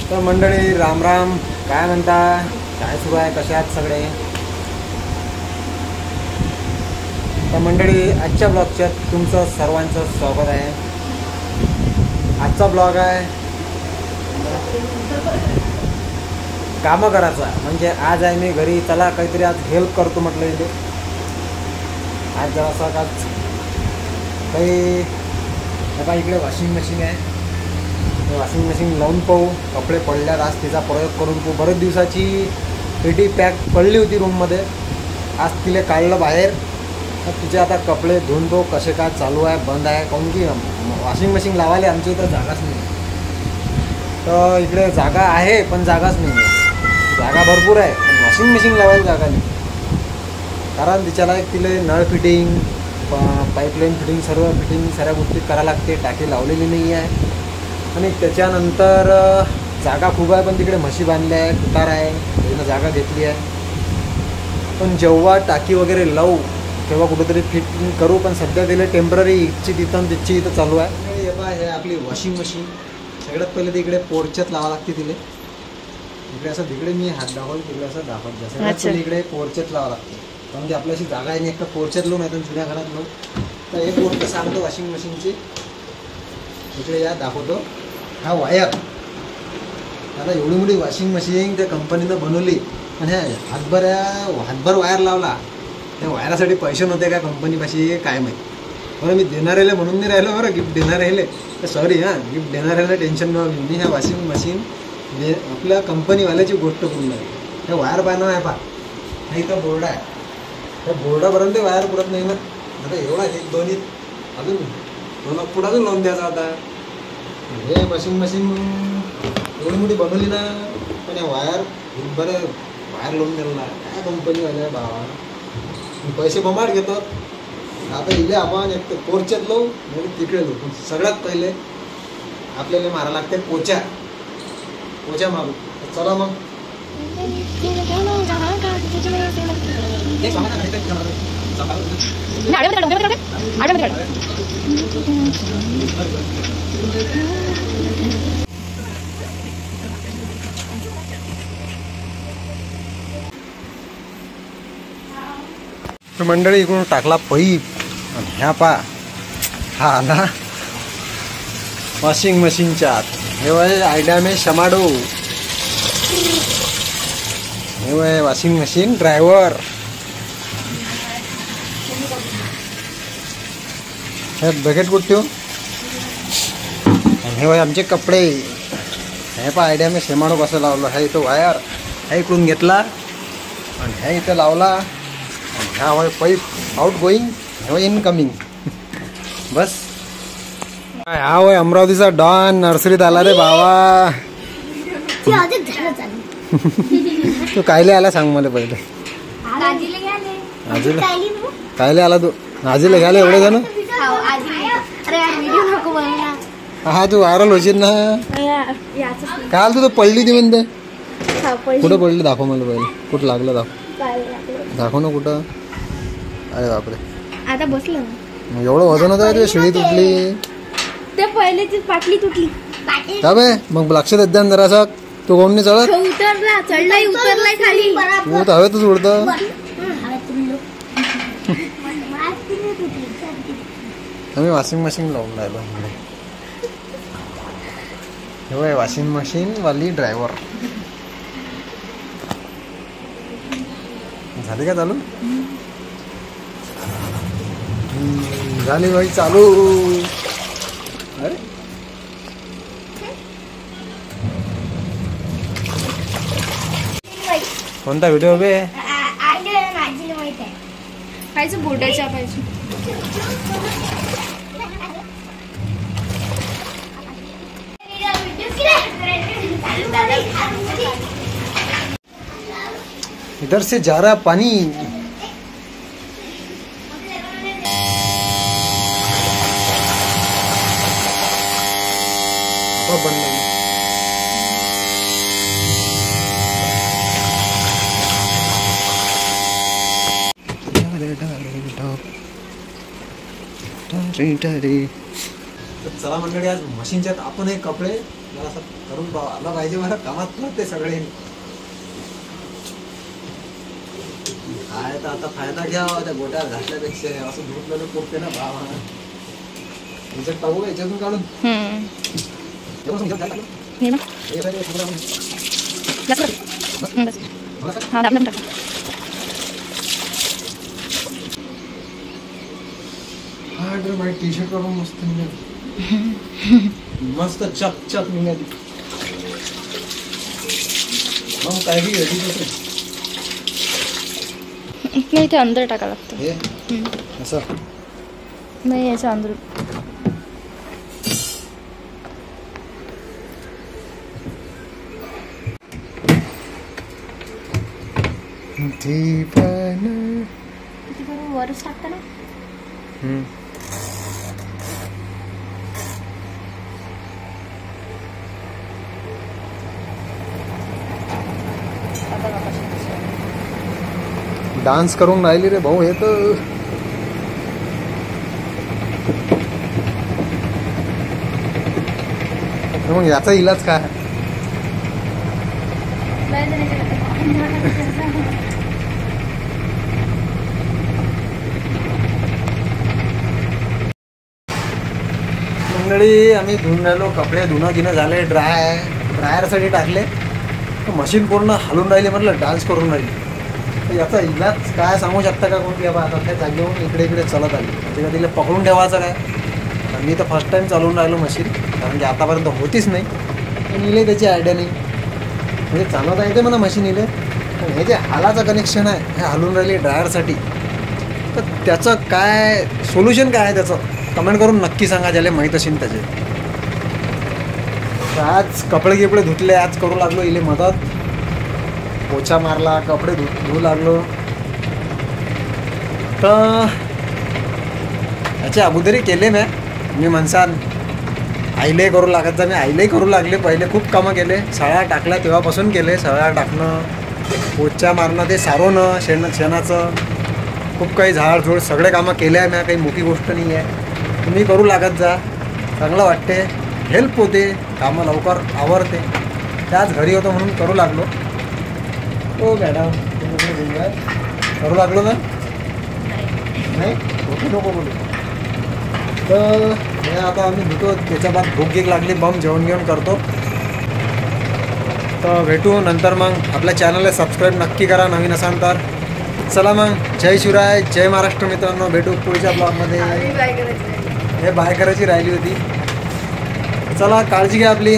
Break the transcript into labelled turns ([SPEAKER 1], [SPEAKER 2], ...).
[SPEAKER 1] तर मंडळी राम राम, काय म्हणता, काय सुरू आहे, कसे आहात सगळे? तर मंडळी आजच्या ब्लॉगच्यात तुमचं सर्वांचं स्वागत आहे. आजचा ब्लॉग आहे कामं करायचा, म्हणजे आज आहे मी घरी, चला काहीतरी आज हेल्प करतो म्हटलं इथे. आज जरासा का काही आता इकडे वॉशिंग मशीन आहे, वॉशिंग मशीन लावून पाहू, कपडे पडल्यात, आज तिचा प्रयोग करून पाहू. बरेच दिवसाची पेटी पॅक पडली होती रूममध्ये, आज तिला काढलं बाहेर. तर तिचे आता कपडे धुवून पाहू कसे काय चालू आहे, बंद आहे, काऊन की वॉशिंग मशीन लावायला आमच्या इथं जागाच नाही. तर इकडे जागा आहे पण जागाच नाही आहे, जागा भरपूर आहे पण वॉशिंग मशीन लावायला जागा नाही. कारण तिच्याला एक तिला नळ फिटिंग, पाईपलाईन फिटिंग, सर्व फिटिंग साऱ्या गोष्टी करायला लागते. टाकी लावलेली नाही आहे आणि त्याच्यानंतर जागा खूप आहे, पण तिकडे म्हशी बांधल्या आहे, कुटार आहे, तिनं जागा घेतली आहे. पण जेव्हा टाकी वगैरे लावू तेव्हा कुठेतरी फिटिंग करू, पण सध्या तिला टेम्पररी इथची तिथं तिथची इथं चालू आहे. हे आपली वॉशिंग मशीन. सगळ्यात पहिले तिकडे पोर्चेत लावा लागते तिला. इकडे असं तिकडे मी हात दाखवतो, तिकडे असं दाखवत जास्त. सगळ्यात पहिले इकडे पोर्चेत लावा लागते, कारण की आपल्याशी जागा आहे नाही, एकटा पोर्चेत लावून आहे जुन्या घरात लावून. तर एक गोष्ट सांगतो वॉशिंग मशीनची, इकडे या दाखवतो. हा वायर, आता एवढी मोठी वॉशिंग मशीन त्या कंपनीनं बनवली, पण ह्या हातभर वायर लावला. त्या वायरासाठी पैसे नव्हते का कंपनीपाशी, काय माहीत. बरं मी देणार राहिले म्हणून नाही राहिलो, बरं गिफ्ट देणार राहिले तर सॉरी, हां गिफ्ट देणार राहिले टेन्शन नव्हतं. मी ह्या वॉशिंग मशीन आपल्या कंपनीवाल्याची गोष्ट करून लागली. त्या वायर पाहणं आहे पा, हा इथं बोर्ड आहे, त्या बोर्डापर्यंत वायर पुरत नाही ना. आता एवढा एक दोन्ही अजून दोन पुढं अजून लावून द्यायचा आता. हे वॉशिंग मशीन एवढी मोठी बनवली ना, पण या वायर बरं वायर लावून दिलं ना, काय कंपनीवाले बाबा पैसे बमाड घेतात. आता इथे आपण एक पोर्चेत लावू म्हणजे तिकडे लावू. सगळ्यात पहिले आपल्याला मारायला लागते पोचा मारू. चला मग मंडळी, इकडून टाकला पाईप आणि ह्या पा हा आला वॉशिंग मशीनच्या आत. हे वय आयडिया में शमाडो, हे वय वॉशिंग मशीन ड्रायव्हर. हे बकेट कुठे हो, हे वय आमचे कपडे. हे पा आयडिया में शमाडो कसं लावलं. ह्या इथं वायर ह्या इकडून घेतला आणि ह्या इथं लावला. ह्या वय पाईप आउट गोईंग, ह्या वय इनकमिंग. बस हा वय अमरावतीचा डॉन नर्सरीत आला रे बाबा. तू कायले आला सांग मला पहिले. आजीला कायले आला तू? आजीला घ्यायला एवढे जण. हा तू व्हायरल होशील ना. काल तू पडली ती म्हणते. कुठं पडली दाखव मला पहिले, कुठं लागलं दाखव ना कुठं. अरे बापरे,
[SPEAKER 2] आता बसलं.
[SPEAKER 1] एवढं वजन होतं तुझ्या, शिडी तुटली.
[SPEAKER 2] ते पहिले ती पाटली तुटली.
[SPEAKER 1] का बे मग लक्ष देत द्या जरासा. तू कोण नाही चढत?
[SPEAKER 2] उतरला, चढलाय, उतरलाय खाली.
[SPEAKER 1] तू तर हवेतच उडतं. आम्ही वॉशिंग मशीन लावून राहिलो. हे वॉशिंग मशीन वाली ड्रायव्हर. झाली का चालू? झाली बाई चालू. अरे कोणता व्हिडिओ बे?
[SPEAKER 2] खायचं बोटाच्या पाहिजे.
[SPEAKER 1] इधर से जा रहा पानी. बंद तर चला मंडळी, आज मशीनच्यात आपण हे कपडे जरा असं करून आलं पाहिजे. मला कामात पडते सगळे. काय तर आता फायदा घ्यावा त्या गोट्या घातल्यापेक्षा. असं धुतलेलं पोटते ना भाव. तुमचं टाकू याच्यातून काढून माझी टी शर्ट करून मस्त निघाली. मस्त चक निघाली. मग काय की
[SPEAKER 2] नाही, ते अंदर टाका लागतं.
[SPEAKER 1] हे असं
[SPEAKER 2] नाही, याच्या अंदर. वरच टाकता ना.
[SPEAKER 1] डान्स करून राहिली रे भाऊ. हे तर मग याचा इलाज काय? मंडळी, आम्ही धुवून राहिलो कपडे. धुणं गिणं झाले. ड्रायरसाठी टाकले. मशीन पूर्ण हलून राहिली. म्हटलं डान्स करून राहिली. याचा इलाज काय सांगू शकता का कोणती? बाबा आता त्या जागेवरून इकडे चालत आली. म्हणजे का तिला पकडून ठेवायचं काय? मी तर फर्स्ट टाईम चालवून राहिलो मशीन, कारण की आतापर्यंत होतीच नाही. पण इले त्याची आयडिया नाही. म्हणजे चालवता येते म्हणा मशीन इले, पण हे जे हालाचं कनेक्शन आहे हे हलून राहिली ड्रायरसाठी. तर त्याचं काय सोल्युशन काय आहे त्याचं? कमेंट करून नक्की सांगा, ज्याला माहीत असेल त्याचे. आज कपडे धुतले. आज करू लागलो इले मदत. पोछा मारला, कपडे धुवू लागलो. तर याच्या अगोदरी केले मी म्हणसान आईलाही करू लागत जा. मी आईलाही करू लागले. पहिले खूप कामं केले. सळ्या टाकल्या तेव्हापासून केले. सळ्या टाकणं, पोछा मारणं, ते सारवणं, शेणाचं, खूप काही झाडझूड सगळे कामं केले आहे मी. काही मोठी गोष्ट नाही आहे. तुम्ही करू लागत जा. चांगलं वाटते, हेल्प होते, कामं लवकर आवरते. त्याच घरी होतो म्हणून करू लागलो. हो मॅडम, करू लागलो ना? नाही नको बोलू. तर हे आता आम्ही धुतो. त्याच्या बाद भूक लागली. बम जेवण करतो. तर भेटू नंतर. मग आपल्या चॅनलला सबस्क्राईब नक्की करा नवीन असाल तर. चला मग, जय शिवराय, जय महाराष्ट्र मित्रांनो. भेटू पुढच्या ब्लॉगमध्ये. हे बाय करायची राहिली होती. चला, काळजी घ्या आपली.